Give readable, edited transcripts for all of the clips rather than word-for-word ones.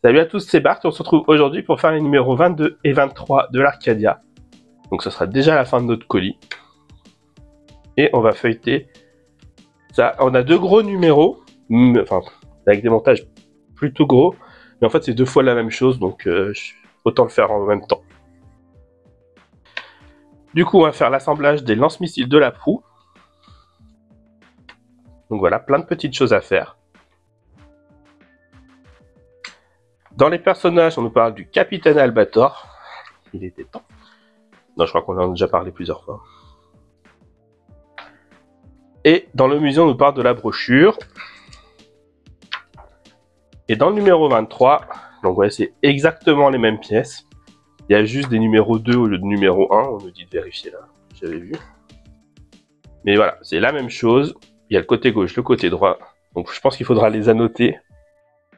Salut à tous, c'est Bart, on se retrouve aujourd'hui pour faire les numéros 22 et 23 de l'Arcadia. Donc ce sera déjà la fin de notre colis. Et on va feuilleter ça. On a deux gros numéros, enfin avec des montages plutôt gros, mais en fait c'est deux fois la même chose, donc autant le faire en même temps. Du coup on va faire l'assemblage des lance-missiles de la proue. Donc voilà, plein de petites choses à faire. Dans les personnages, on nous parle du Capitaine Albator. Il était temps. Non, je crois qu'on en a déjà parlé plusieurs fois. Et dans le musée, on nous parle de la brochure. Et dans le numéro 23, donc ouais, c'est exactement les mêmes pièces. Il y a juste des numéros 2 au lieu de numéro 1. On nous dit de vérifier là, j'avais vu. Mais voilà, c'est la même chose. Il y a le côté gauche, le côté droit. Donc je pense qu'il faudra les annoter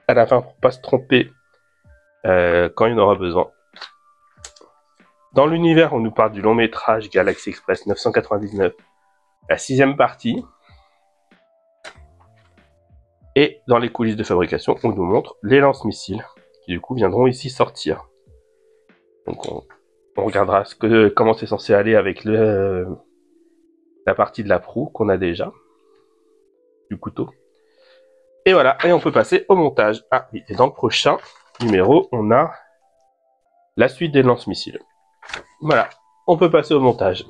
à la fin pour pas se tromper quand il y en aura besoin. Dans l'univers, on nous parle du long métrage Galaxy Express 999, la 6e partie. Et dans les coulisses de fabrication, on nous montre les lance-missiles, qui du coup viendront ici sortir. Donc on regardera comment c'est censé aller avec la partie de la proue qu'on a déjà, du couteau. Et voilà, et on peut passer au montage. Ah oui, et dans le prochain numéro, on a la suite des lance-missiles. Voilà, on peut passer au montage.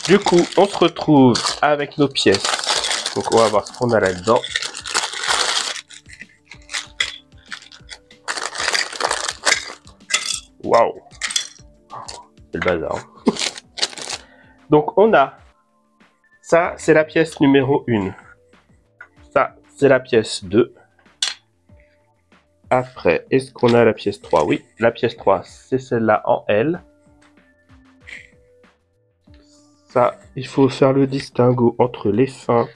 Du coup, on se retrouve avec nos pièces. Donc on va voir ce qu'on a là-dedans. Waouh, c'est le bazar. Donc on a, ça c'est la pièce numéro 1. Ça c'est la pièce 2. Après, est-ce qu'on a la pièce 3? Oui, la pièce 3 c'est celle-là en L. Ça, il faut faire le distinguo entre les fins.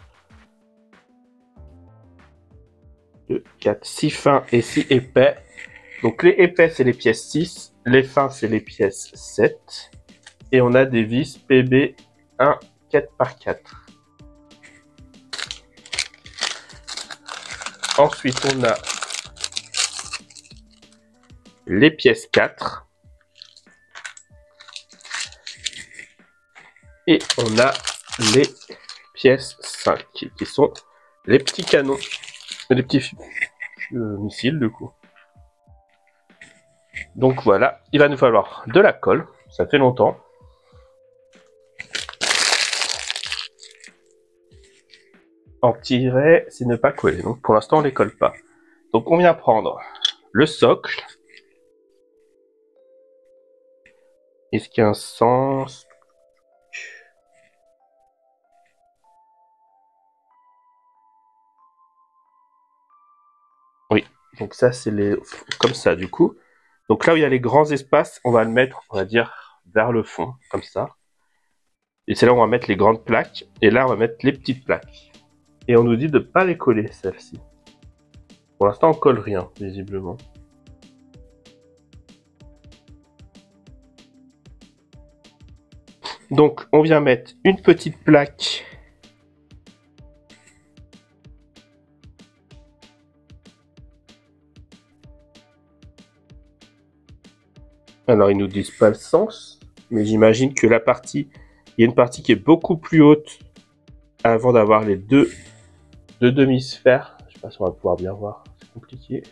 2, 4, 6 fins et 6 épais. Donc les épais c'est les pièces 6, les fins c'est les pièces 7. Et on a des vis PB 1 4x4. Ensuite on a les pièces 4. Et on a les pièces 5 qui sont les petits canons, les petits missiles du coup. Donc voilà, il va nous falloir de la colle, ça fait longtemps. En tirer, c'est ne pas coller, donc pour l'instant on les colle pas. Donc on vient prendre le socle. Est-ce qu'il y a un sens? Oui, donc ça c'est les comme ça du coup. Donc là où il y a les grands espaces, on va le mettre, on va dire, vers le fond, comme ça. Et c'est là où on va mettre les grandes plaques, et là on va mettre les petites plaques. Et on nous dit de ne pas les coller, celles-ci. Pour l'instant on colle rien, visiblement. Donc on vient mettre une petite plaque. Alors ils nous disent pas le sens, mais j'imagine que la partie, il y a une partie qui est beaucoup plus haute avant d'avoir les deux demi-sphères. Je sais pas si on va pouvoir bien voir, c'est compliqué.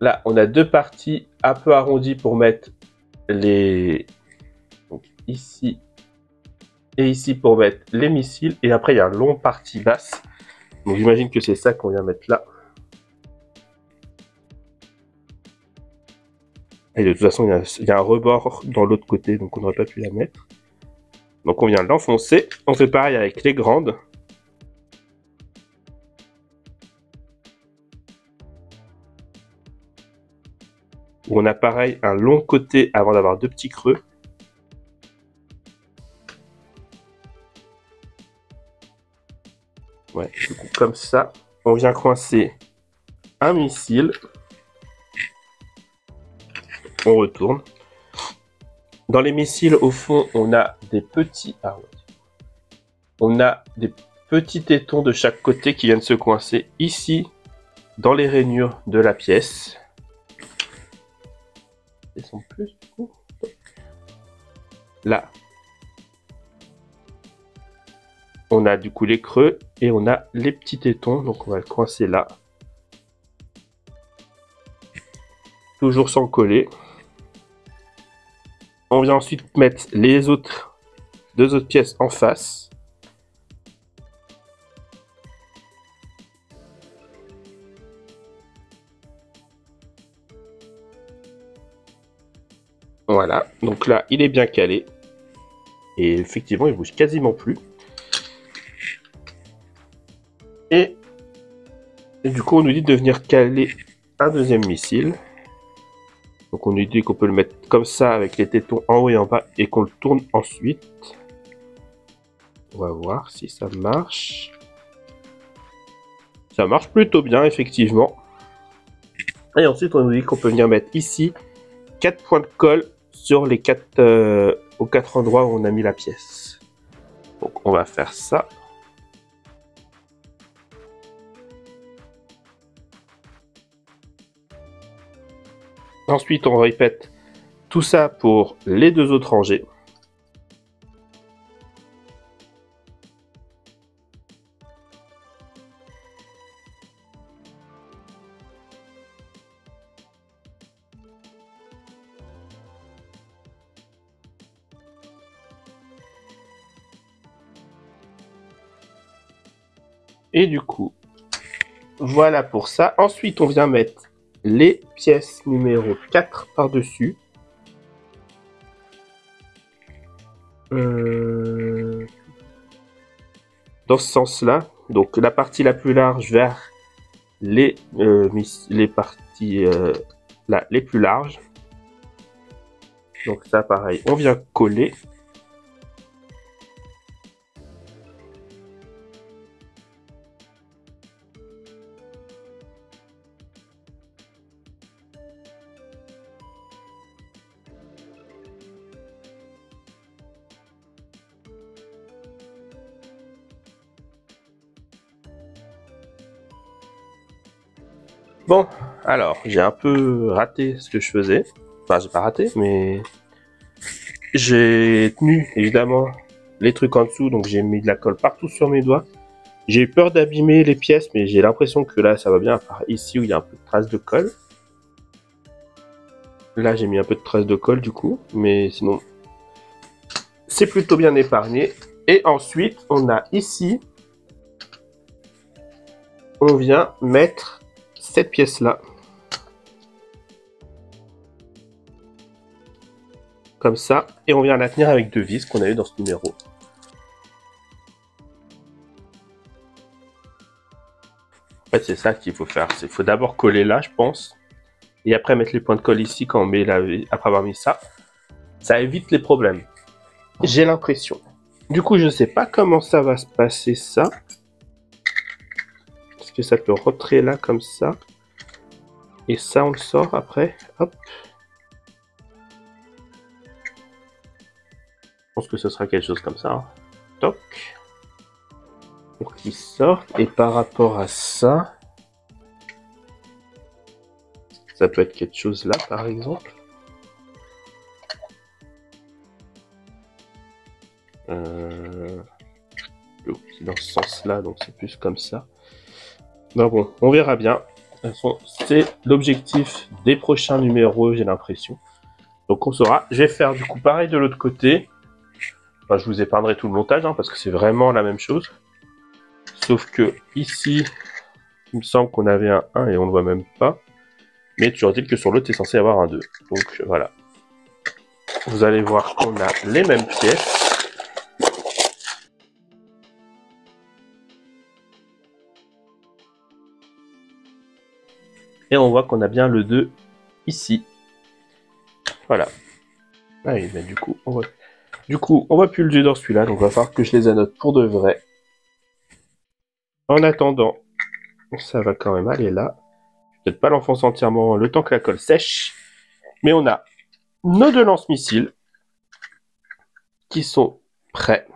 Là on a deux parties un peu arrondies pour mettre les... Donc ici et ici pour mettre les missiles, et après il y a une longue partie basse. Donc j'imagine que c'est ça qu'on vient mettre là. Et de toute façon, il y a un rebord dans l'autre côté, donc on n'aurait pas pu la mettre. Donc on vient l'enfoncer. On fait pareil avec les grandes. Où on a pareil un long côté avant d'avoir deux petits creux. Ouais, du coup, comme ça, on vient coincer un missile. on retourne. Dans les missiles, au fond, on a des petits... Ah ouais. On a des petits tétons de chaque côté qui viennent se coincer ici, dans les rainures de la pièce. Ils sont plus du coup. Là. On a du coup les creux et on a les petits tétons, donc on va le coincer là. Toujours sans coller. On vient ensuite mettre les deux autres pièces en face. Voilà, donc là il est bien calé. Et effectivement il bouge quasiment plus. Et du coup on nous dit de venir caler un deuxième missile. Donc on nous dit qu'on peut le mettre comme ça avec les tétons en haut et en bas et qu'on le tourne ensuite. On va voir si ça marche. Ça marche plutôt bien effectivement. Et ensuite on nous dit qu'on peut venir mettre ici 4 points de colle sur les aux 4 endroits où on a mis la pièce. Donc on va faire ça. Ensuite, on répète tout ça pour les deux autres rangées. Et du coup, voilà pour ça. Ensuite, on vient mettre les pièces numéro 4 par-dessus. Dans ce sens-là. Donc la partie la plus large vers les parties là, les plus larges. Donc ça, pareil, on vient coller. Bon, alors, j'ai un peu raté ce que je faisais. Enfin, j'ai pas raté, mais j'ai tenu, évidemment, les trucs en dessous, donc j'ai mis de la colle partout sur mes doigts. J'ai eu peur d'abîmer les pièces, mais j'ai l'impression que là, ça va bien, à part ici où il y a un peu de traces de colle. Là, j'ai mis un peu de traces de colle, du coup, mais sinon, c'est plutôt bien épargné. Et ensuite, on a ici, on vient mettre cette pièce-là. Comme ça, et on vient la tenir avec 2 vis qu'on a eu dans ce numéro. En fait, c'est ça qu'il faut faire. Il faut d'abord coller là, je pense, et après mettre les points de colle ici quand on met après avoir mis ça. Ça évite les problèmes. J'ai l'impression. Du coup, je ne sais pas comment ça va se passer ça. Est-ce que ça peut rentrer là comme ça? Et ça, on le sort après. Hop. Je pense que ce sera quelque chose comme ça. Hein. Toc. Pour qu'il sorte. Et par rapport à ça, ça peut être quelque chose là, par exemple. Dans ce sens-là, donc c'est plus comme ça. Ben bon, on verra bien. De toute façon, c'est l'objectif des prochains numéros, j'ai l'impression. Donc on saura. Je vais faire du coup pareil de l'autre côté. Enfin, je vous épargnerai tout le montage, hein, parce que c'est vraiment la même chose. Sauf que ici, il me semble qu'on avait un 1 et on ne le voit même pas. Mais toujours est-il que sur l'autre, c'est censé avoir un 2. Donc voilà. Vous allez voir qu'on a les mêmes pièces. Et on voit qu'on a bien le 2 ici. Voilà. Ah oui, mais du coup, on voit plus le 2 dans celui-là, donc il va falloir que je les annote pour de vrai. En attendant, ça va quand même aller là. Peut-être pas l'enfoncer entièrement le temps que la colle sèche. Mais on a nos 2 lance-missiles qui sont prêts.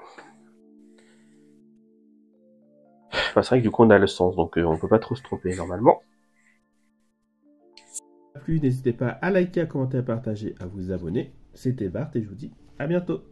Enfin, c'est vrai que du coup on a le sens, donc on peut pas trop se tromper normalement. Si ça vous a plu, n'hésitez pas à liker, à commenter, à partager, à vous abonner. C'était Bart et je vous dis à bientôt.